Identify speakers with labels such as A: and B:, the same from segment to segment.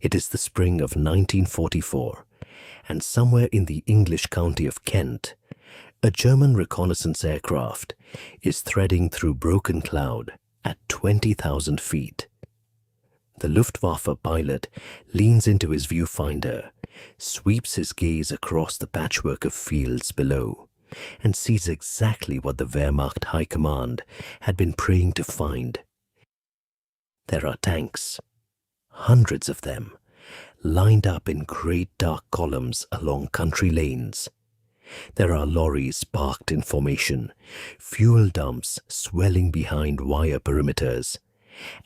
A: It is the spring of 1944, and somewhere in the English county of Kent, a German reconnaissance aircraft is threading through broken cloud at 20,000 feet. The Luftwaffe pilot leans into his viewfinder, sweeps his gaze across the patchwork of fields below, and sees exactly what the Wehrmacht High Command had been praying to find. There are tanks, hundreds of them, lined up in great dark columns along country lanes. There are lorries parked in formation, fuel dumps swelling behind wire perimeters,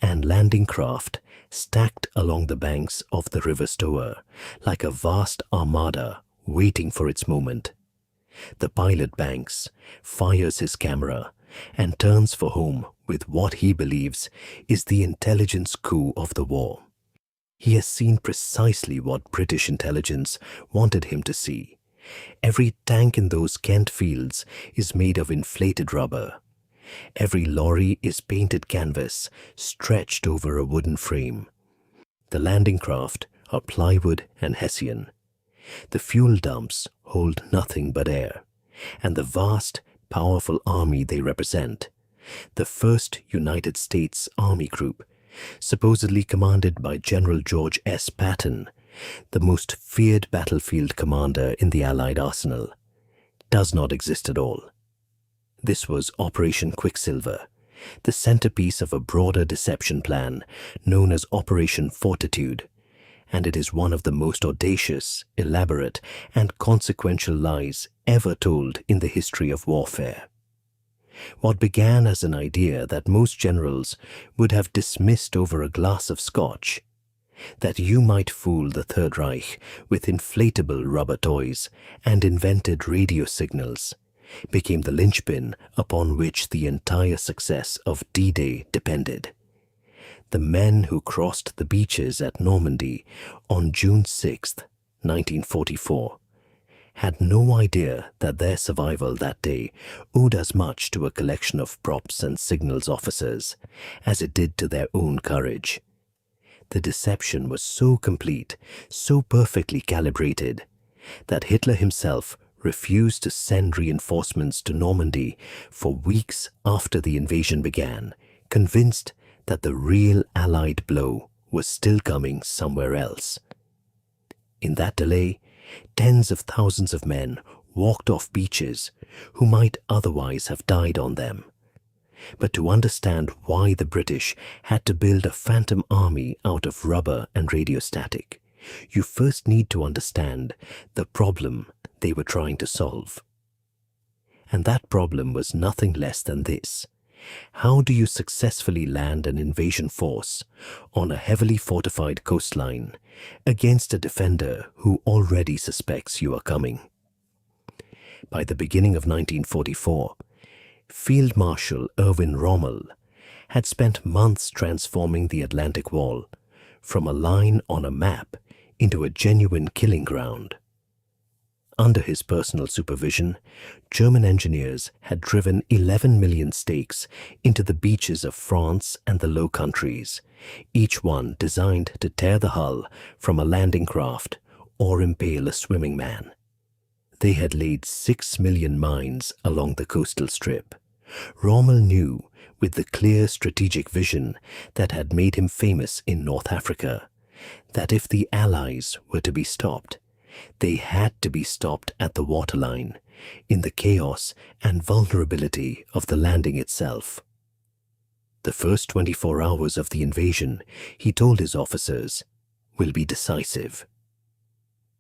A: and landing craft stacked along the banks of the River Stour like a vast armada waiting for its moment. The pilot banks, fires his camera, and turns for home with what he believes is the intelligence coup of the war. He has seen precisely what British intelligence wanted him to see. Every tank in those Kent fields is made of inflated rubber. Every lorry is painted canvas stretched over a wooden frame. The landing craft are plywood and hessian. The fuel dumps hold nothing but air, and the vast, powerful army they represent, the 1st United States Army Group, supposedly commanded by General George S. Patton, the most feared battlefield commander in the Allied arsenal, does not exist at all. This was Operation Quicksilver, the centerpiece of a broader deception plan known as Operation Fortitude, and it is one of the most audacious, elaborate, and consequential lies ever told in the history of warfare. What began as an idea that most generals would have dismissed over a glass of scotch, that you might fool the Third Reich with inflatable rubber toys and invented radio signals, became the linchpin upon which the entire success of D-Day depended. The men who crossed the beaches at Normandy on June 6, 1944, had no idea that their survival that day owed as much to a collection of props and signals officers as it did to their own courage. The deception was so complete, so perfectly calibrated, that Hitler himself refused to send reinforcements to Normandy for weeks after the invasion began, convinced that the real Allied blow was still coming somewhere else. In that delay, tens of thousands of men walked off beaches who might otherwise have died on them. But to understand why the British had to build a phantom army out of rubber and radiostatic, you first need to understand the problem they were trying to solve. And that problem was nothing less than this. How do you successfully land an invasion force on a heavily fortified coastline against a defender who already suspects you are coming? By the beginning of 1944, Field Marshal Erwin Rommel had spent months transforming the Atlantic Wall from a line on a map into a genuine killing ground. Under his personal supervision, German engineers had driven 11 million stakes into the beaches of France and the Low Countries, each one designed to tear the hull from a landing craft or impale a swimming man. They had laid 6 million mines along the coastal strip. Rommel knew, with the clear strategic vision that had made him famous in North Africa, that if the Allies were to be stopped, they had to be stopped at the waterline, in the chaos and vulnerability of the landing itself. The first 24 hours of the invasion, he told his officers, will be decisive.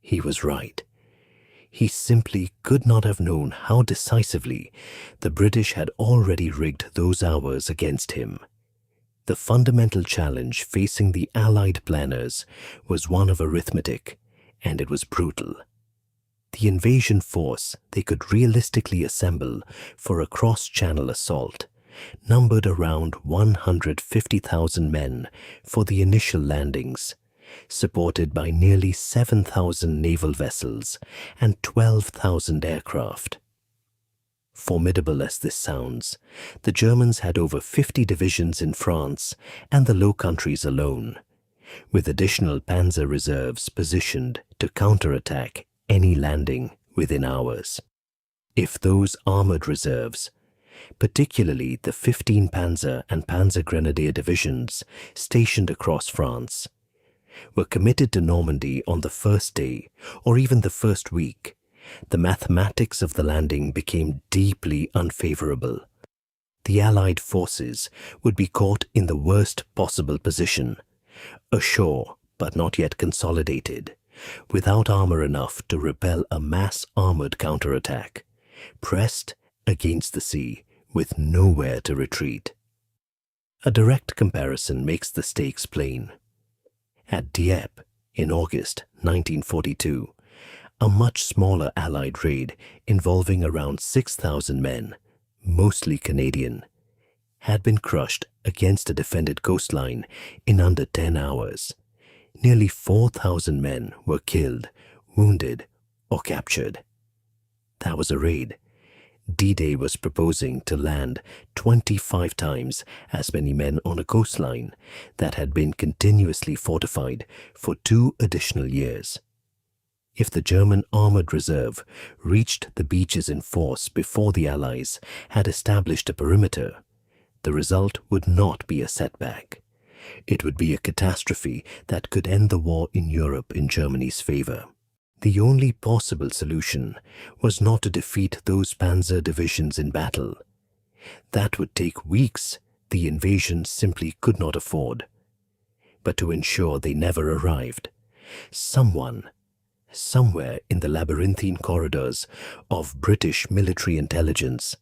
A: He was right. He simply could not have known how decisively the British had already rigged those hours against him. The fundamental challenge facing the Allied planners was one of arithmetic, and it was brutal. The invasion force they could realistically assemble for a cross-channel assault numbered around 150,000 men for the initial landings, supported by nearly 7,000 naval vessels and 12,000 aircraft. Formidable as this sounds, the Germans had over 50 divisions in France and the Low Countries alone, with additional panzer reserves positioned to counterattack any landing within hours. If those armored reserves, particularly the 15 Panzer and Panzer Grenadier divisions stationed across France, were committed to Normandy on the first day or even the first week, the mathematics of the landing became deeply unfavorable. The Allied forces would be caught in the worst possible position, ashore but not yet consolidated, without armor enough to repel a mass-armored counterattack, pressed against the sea with nowhere to retreat. A direct comparison makes the stakes plain. At Dieppe, in August 1942, a much smaller Allied raid involving around 6,000 men, mostly Canadian, had been crushed against a defended coastline in under 10 hours. Nearly 4,000 men were killed, wounded, or captured. That was a raid. D-Day was proposing to land 25 times as many men on a coastline that had been continuously fortified for 2 additional years. If the German armored reserve reached the beaches in force before the Allies had established a perimeter, the result would not be a setback. It would be a catastrophe that could end the war in Europe in Germany's favor. The only possible solution was not to defeat those panzer divisions in battle. That would take weeks the invasion simply could not afford. But to ensure they never arrived, someone, somewhere in the labyrinthine corridors of British military intelligence,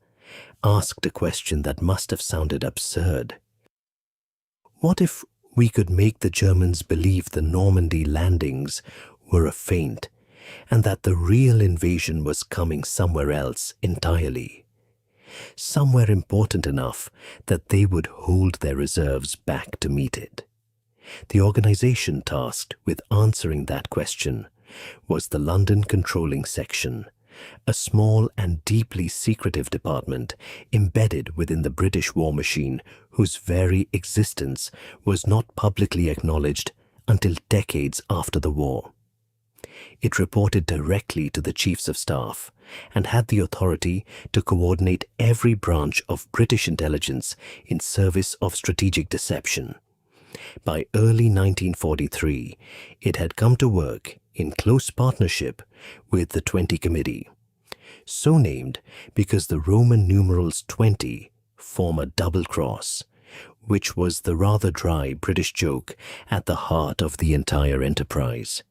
A: asked a question that must have sounded absurd. What if we could make the Germans believe the Normandy landings were a feint, and that the real invasion was coming somewhere else entirely? Somewhere important enough that they would hold their reserves back to meet it. The organization tasked with answering that question was the London Controlling Section, a small and deeply secretive department embedded within the British war machine whose very existence was not publicly acknowledged until decades after the war. It reported directly to the Chiefs of Staff and had the authority to coordinate every branch of British intelligence in service of strategic deception. By early 1943, it had come to work in close partnership with the 20 Committee, so named because the Roman numerals 20 form a double cross, which was the rather dry British joke at the heart of the entire enterprise.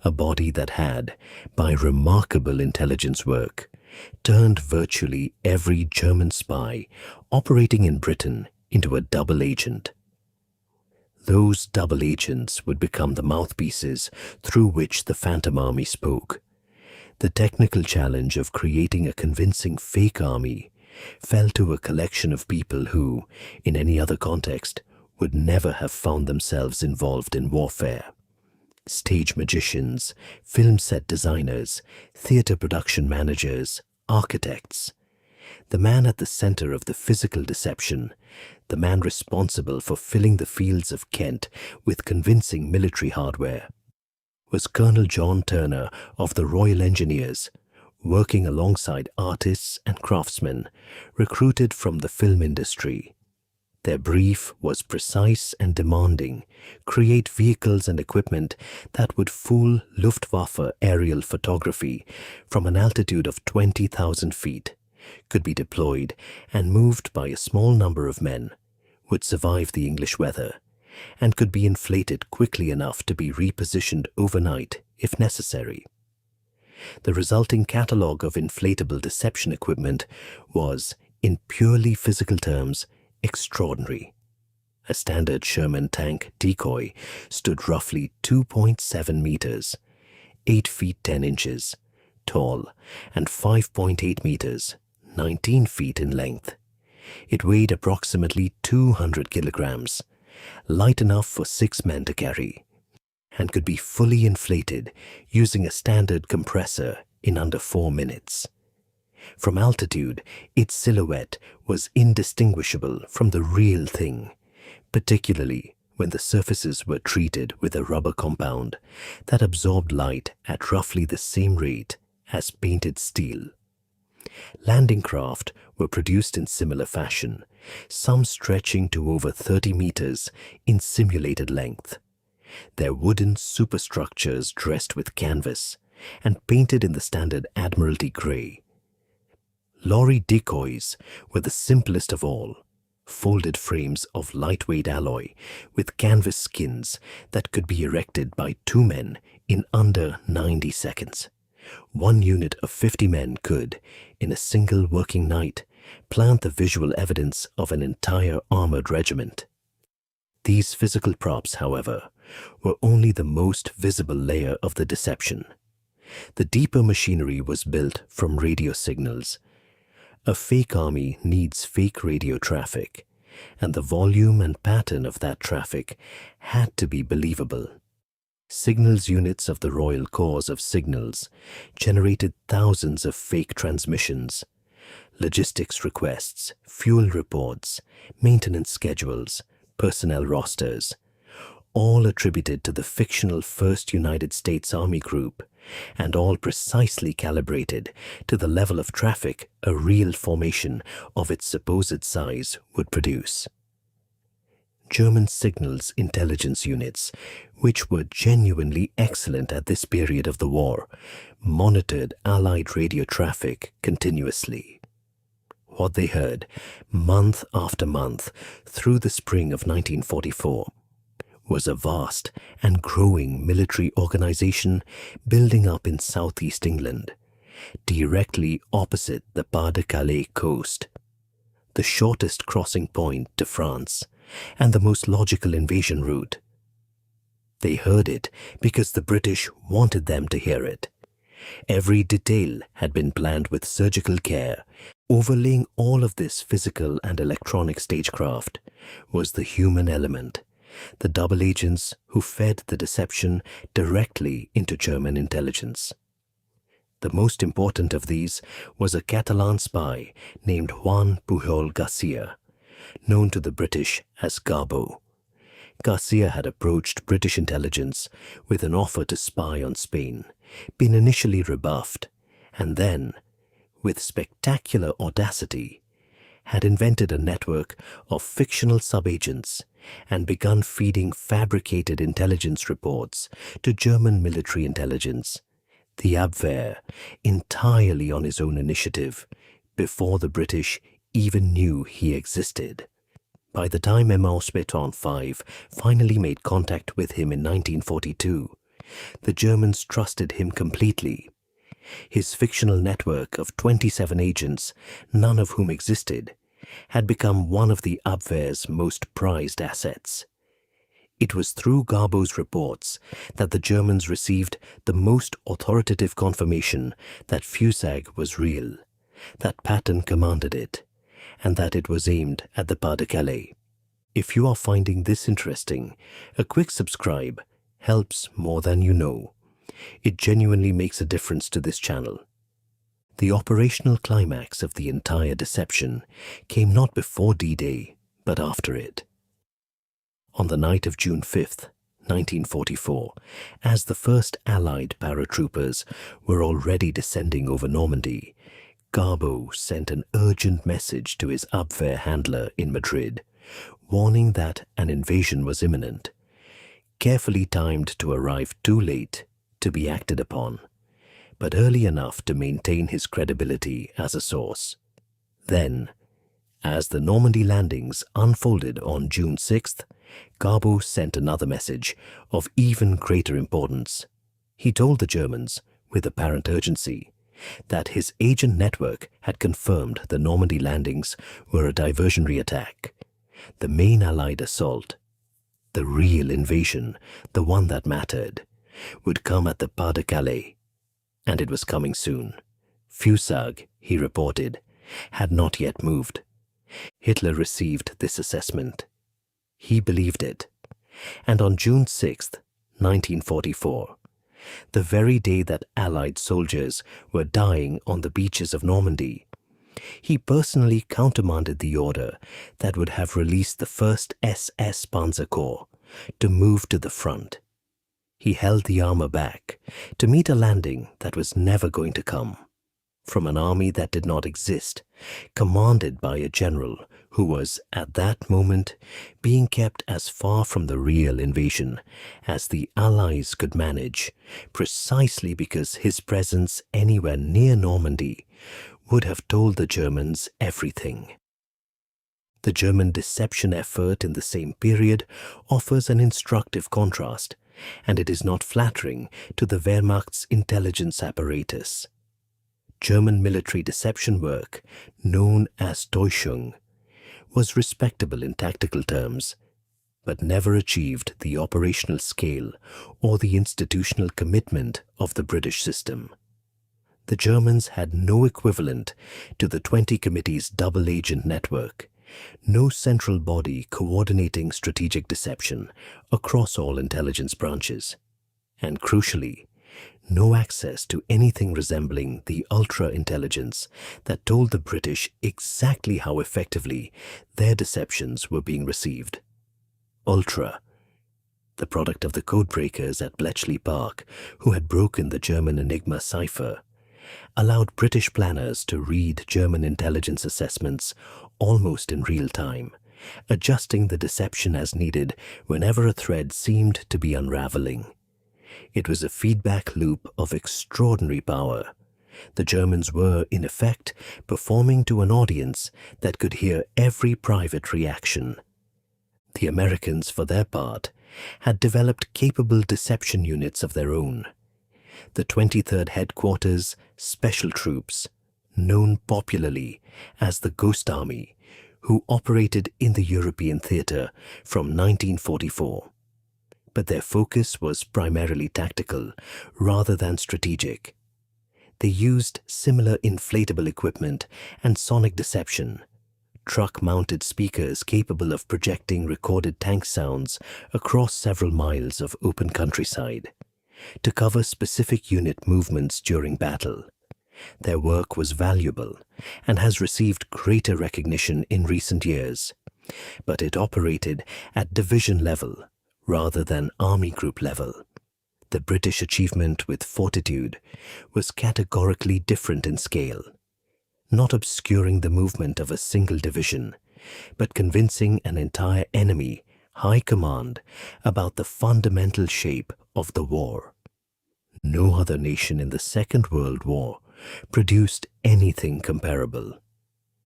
A: A body that had, by remarkable intelligence work, turned virtually every German spy operating in Britain into a double agent. Those double agents would become the mouthpieces through which the Phantom Army spoke. The technical challenge of creating a convincing fake army fell to a collection of people who, in any other context, would never have found themselves involved in warfare. Stage magicians, film set designers, theater production managers, architects. The man at the center of the physical deception, the man responsible for filling the fields of Kent with convincing military hardware, was Colonel John Turner of the Royal Engineers, working alongside artists and craftsmen recruited from the film industry. Their brief was precise and demanding: create vehicles and equipment that would fool Luftwaffe aerial photography from an altitude of 20,000 feet, could be deployed and moved by a small number of men, would survive the English weather, and could be inflated quickly enough to be repositioned overnight if necessary. The resulting catalogue of inflatable deception equipment was, in purely physical terms, extraordinary. A standard Sherman tank decoy stood roughly 2.7 meters, 8 feet 10 inches, tall, and 5.8 meters, 19 feet in length. It weighed approximately 200 kilograms, light enough for 6 men to carry, and could be fully inflated using a standard compressor in under 4 minutes. From altitude, its silhouette was indistinguishable from the real thing, particularly when the surfaces were treated with a rubber compound that absorbed light at roughly the same rate as painted steel. Landing craft were produced in similar fashion, some stretching to over 30 meters in simulated length. Their wooden superstructures dressed with canvas and painted in the standard Admiralty grey. Lorry decoys were the simplest of all, folded frames of lightweight alloy with canvas skins that could be erected by 2 men in under 90 seconds. 1 unit of 50 men could, in a single working night, plant the visual evidence of an entire armored regiment. These physical props, however, were only the most visible layer of the deception. The deeper machinery was built from radio signals. A fake army needs fake radio traffic, and the volume and pattern of that traffic had to be believable. Signals units of the Royal Corps of Signals generated thousands of fake transmissions, logistics requests, fuel reports, maintenance schedules, personnel rosters, all attributed to the fictional 1st United States Army Group, and all precisely calibrated to the level of traffic a real formation of its supposed size would produce. German signals intelligence units, which were genuinely excellent at this period of the war, monitored Allied radio traffic continuously. What they heard, month after month, through the spring of 1944, was a vast and growing military organization building up in southeast England, directly opposite the Pas-de-Calais coast, the shortest crossing point to France and the most logical invasion route. They heard it because the British wanted them to hear it. Every detail had been planned with surgical care. Overlaying all of this physical and electronic stagecraft was the human element, the double agents who fed the deception directly into German intelligence. The most important of these was a Catalan spy named Juan Pujol Garcia, known to the British as Garbo. Garcia had approached British intelligence with an offer to spy on Spain, been initially rebuffed, and then, with spectacular audacity, had invented a network of fictional subagents and begun feeding fabricated intelligence reports to German military intelligence, the Abwehr, entirely on his own initiative, before the British even knew he existed. By the time Mausbeton 5 finally made contact with him in 1942, the Germans trusted him completely. His fictional network of 27 agents, none of whom existed, had become one of the Abwehr's most prized assets. It was through Garbo's reports that the Germans received the most authoritative confirmation that Fusag was real, that Patton commanded it, and that it was aimed at the Pas-de-Calais. If you are finding this interesting, a quick subscribe helps more than you know. It genuinely makes a difference to this channel. The operational climax of the entire deception came not before D-Day, but after it. On the night of June 5th, 1944, as the first Allied paratroopers were already descending over Normandy, Garbo sent an urgent message to his Abwehr handler in Madrid, warning that an invasion was imminent, carefully timed to arrive too late to be acted upon, but early enough to maintain his credibility as a source. Then, as the Normandy landings unfolded on June 6th, Garbo sent another message of even greater importance. He told the Germans, with apparent urgency, that his agent network had confirmed the Normandy landings were a diversionary attack. The main Allied assault, the real invasion, the one that mattered, would come at the Pas-de-Calais, and it was coming soon. Fusag, he reported, had not yet moved. Hitler received this assessment. He believed it. And on June 6th, 1944, the very day that Allied soldiers were dying on the beaches of Normandy, he personally countermanded the order that would have released the 1st SS Panzer Corps to move to the front. He held the armor back to meet a landing that was never going to come, from an army that did not exist, commanded by a general who was, at that moment, being kept as far from the real invasion as the Allies could manage, precisely because his presence anywhere near Normandy would have told the Germans everything. The German deception effort in the same period offers an instructive contrast, and it is not flattering to the Wehrmacht's intelligence apparatus. German military deception work, known as Täuschung, was respectable in tactical terms, but never achieved the operational scale or the institutional commitment of the British system. The Germans had no equivalent to the 20 Committee's double-agent network, no central body coordinating strategic deception across all intelligence branches, and crucially, no access to anything resembling the ultra-intelligence that told the British exactly how effectively their deceptions were being received. Ultra, the product of the codebreakers at Bletchley Park who had broken the German Enigma cipher, allowed British planners to read German intelligence assessments almost in real time, adjusting the deception as needed whenever a thread seemed to be unraveling. It was a feedback loop of extraordinary power. The Germans were, in effect, performing to an audience that could hear every private reaction. The Americans, for their part, had developed capable deception units of their own. The 23rd Headquarters Special Troops, known popularly as the Ghost Army, who operated in the European theater from 1944. But their focus was primarily tactical rather than strategic. They used similar inflatable equipment and sonic deception, truck-mounted speakers capable of projecting recorded tank sounds across several miles of open countryside, to cover specific unit movements during battle. Their work was valuable and has received greater recognition in recent years, but it operated at division level rather than army group level. The British achievement with Fortitude was categorically different in scale, not obscuring the movement of a single division, but convincing an entire enemy high command about the fundamental shape of the war. No other nation in the Second World War produced anything comparable.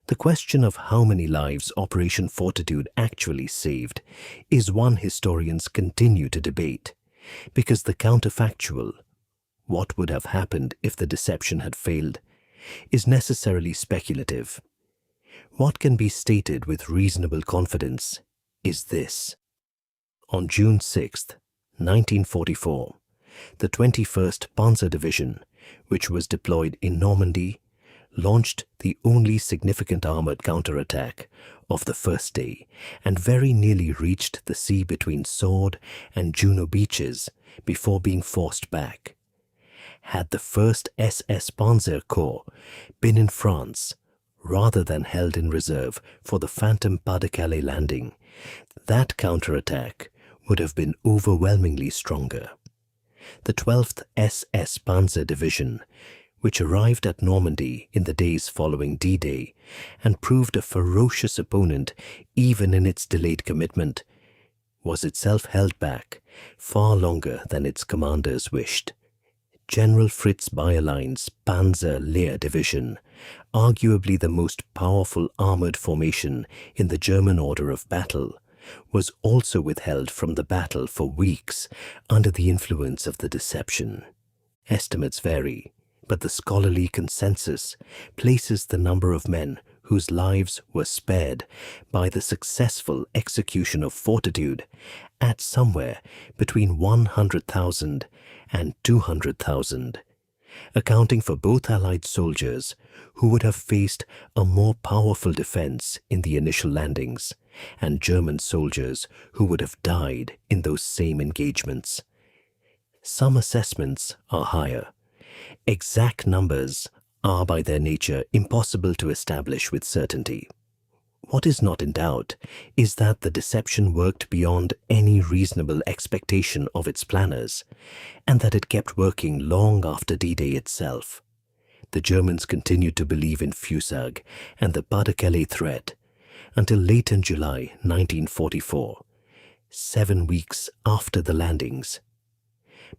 A: The question of how many lives Operation Fortitude actually saved is one historians continue to debate, because the counterfactual, what would have happened if the deception had failed, is necessarily speculative. What can be stated with reasonable confidence is this. On June 6, 1944, the 21st Panzer Division, which was deployed in Normandy, launched the only significant armored counterattack of the first day and very nearly reached the sea between Sword and Juno beaches before being forced back. Had the 1st SS Panzer Corps been in France rather than held in reserve for the Phantom Pas-de-Calais landing, that counterattack would have been overwhelmingly stronger. The 12th SS Panzer Division, which arrived at Normandy in the days following D-Day and proved a ferocious opponent even in its delayed commitment, was itself held back far longer than its commanders wished. General Fritz Bayerlein's Panzer Lehr Division, arguably the most powerful armored formation in the German order of battle, was also withheld from the battle for weeks under the influence of the deception. Estimates vary, but the scholarly consensus places the number of men whose lives were spared by the successful execution of Fortitude at somewhere between 100,000 and 200,000, accounting for both Allied soldiers who would have faced a more powerful defense in the initial landings and German soldiers who would have died in those same engagements. Some assessments are higher. Exact numbers are by their nature impossible to establish with certainty. What is not in doubt is that the deception worked beyond any reasonable expectation of its planners, and that it kept working long after D-Day itself. The Germans continued to believe in Fusag and the Pas-de-Calais threat until late in July 1944, 7 weeks after the landings,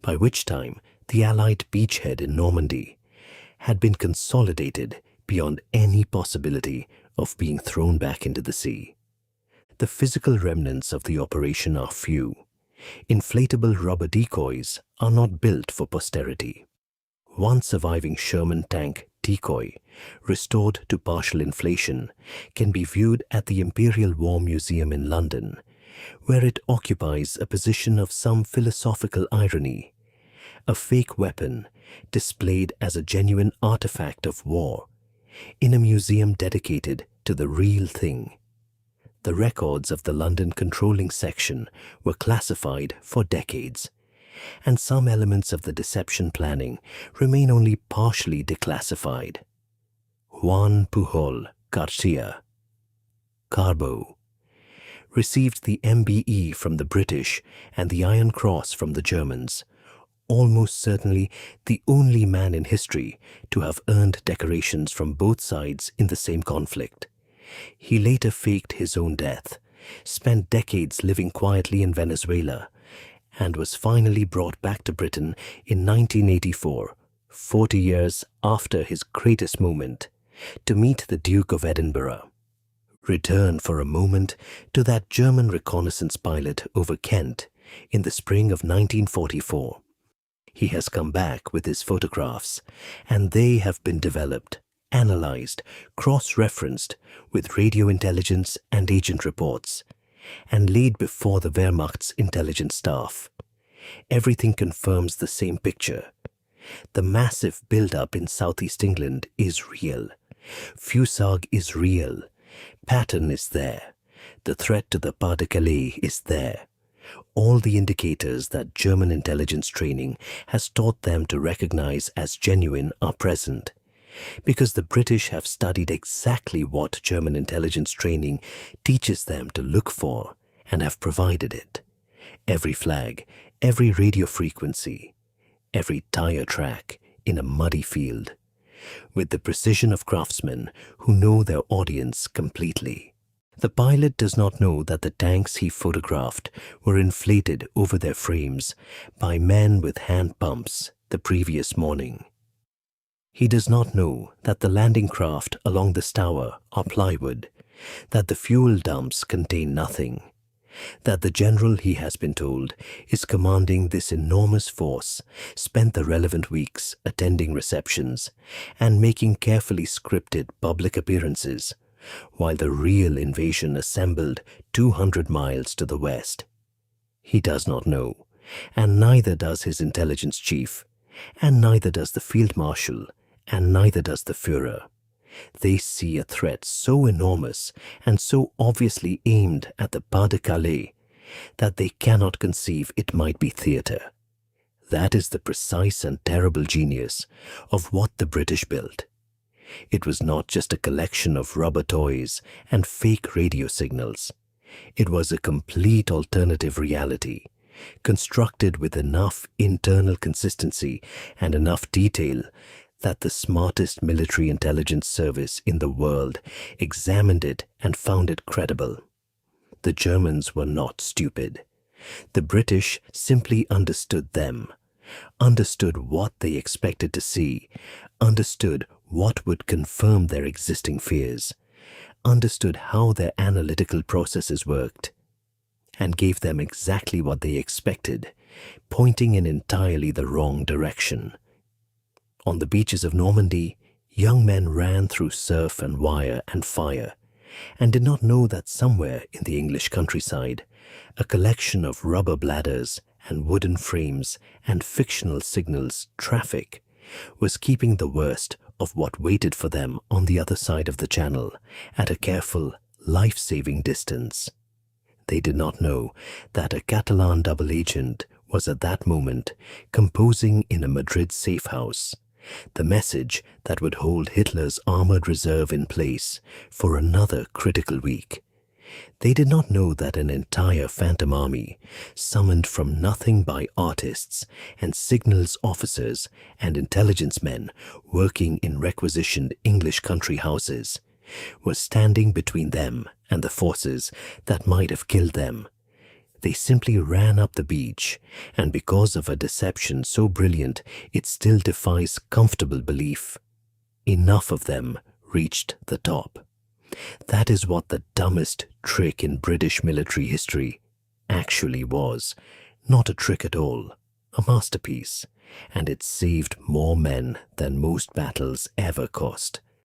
A: by which time the Allied beachhead in Normandy had been consolidated beyond any possibility of being thrown back into the sea. The physical remnants of the operation are few. Inflatable rubber decoys are not built for posterity. One surviving Sherman tank decoy, restored to partial inflation, can be viewed at the Imperial War Museum in London, where it occupies a position of some philosophical irony. A fake weapon displayed as a genuine artifact of war in a museum dedicated to the real thing. The records of the London controlling section were classified for decades, and some elements of the deception planning remain only partially declassified. Juan Pujol Garcia, Carbo, received the MBE from the British and the Iron Cross from the Germans, almost certainly the only man in history to have earned decorations from both sides in the same conflict. He later faked his own death, spent decades living quietly in Venezuela, and was finally brought back to Britain in 1984, 40 years after his greatest moment, to meet the Duke of Edinburgh. Return for a moment to that German reconnaissance pilot over Kent in the spring of 1944. He has come back with his photographs, and they have been developed, analyzed, cross-referenced with radio intelligence and agent reports, and laid before the Wehrmacht's intelligence staff. Everything confirms the same picture. The massive build-up in southeast England is real. Fusag is real. Pattern is there. The threat to the Pas-de-Calais is there. All the indicators that German intelligence training has taught them to recognize as genuine are present, because the British have studied exactly what German intelligence training teaches them to look for and have provided it. Every flag, every radio frequency, every tire track in a muddy field, with the precision of craftsmen who know their audience completely. The pilot does not know that the tanks he photographed were inflated over their frames by men with hand pumps the previous morning. He does not know that the landing craft along the Stour are plywood, that the fuel dumps contain nothing, that the general, he has been told, is commanding this enormous force, spent the relevant weeks attending receptions and making carefully scripted public appearances, while the real invasion assembled 200 miles to the west. He does not know, and neither does his intelligence chief, and neither does the field marshal, and neither does the Führer. They see a threat so enormous and so obviously aimed at the Pas-de-Calais that they cannot conceive it might be theatre. That is the precise and terrible genius of what the British built. It was not just a collection of rubber toys and fake radio signals. It was a complete alternative reality, constructed with enough internal consistency and enough detail that the smartest military intelligence service in the world examined it and found it credible. The Germans were not stupid. The British simply understood them, understood what they expected to see, understood what would confirm their existing fears, understood how their analytical processes worked, and gave them exactly what they expected, pointing in entirely the wrong direction. On the beaches of Normandy, young men ran through surf and wire and fire, and did not know that somewhere in the English countryside, a collection of rubber bladders and wooden frames and fictional signals traffic was keeping the worst of what waited for them on the other side of the channel at a careful, life-saving distance. They did not know that a Catalan double agent was at that moment composing in a Madrid safe house, The message that would hold Hitler's armored reserve in place for another critical week. They did not know that an entire phantom army, summoned from nothing by artists and signals officers and intelligence men working in requisitioned English country houses, was standing between them and the forces that might have killed them. They simply ran up the beach, and because of a deception so brilliant it still defies comfortable belief, enough of them reached the top. That is what the dumbest trick in British military history actually was. Not a trick at all, a masterpiece, and it saved more men than most battles ever cost.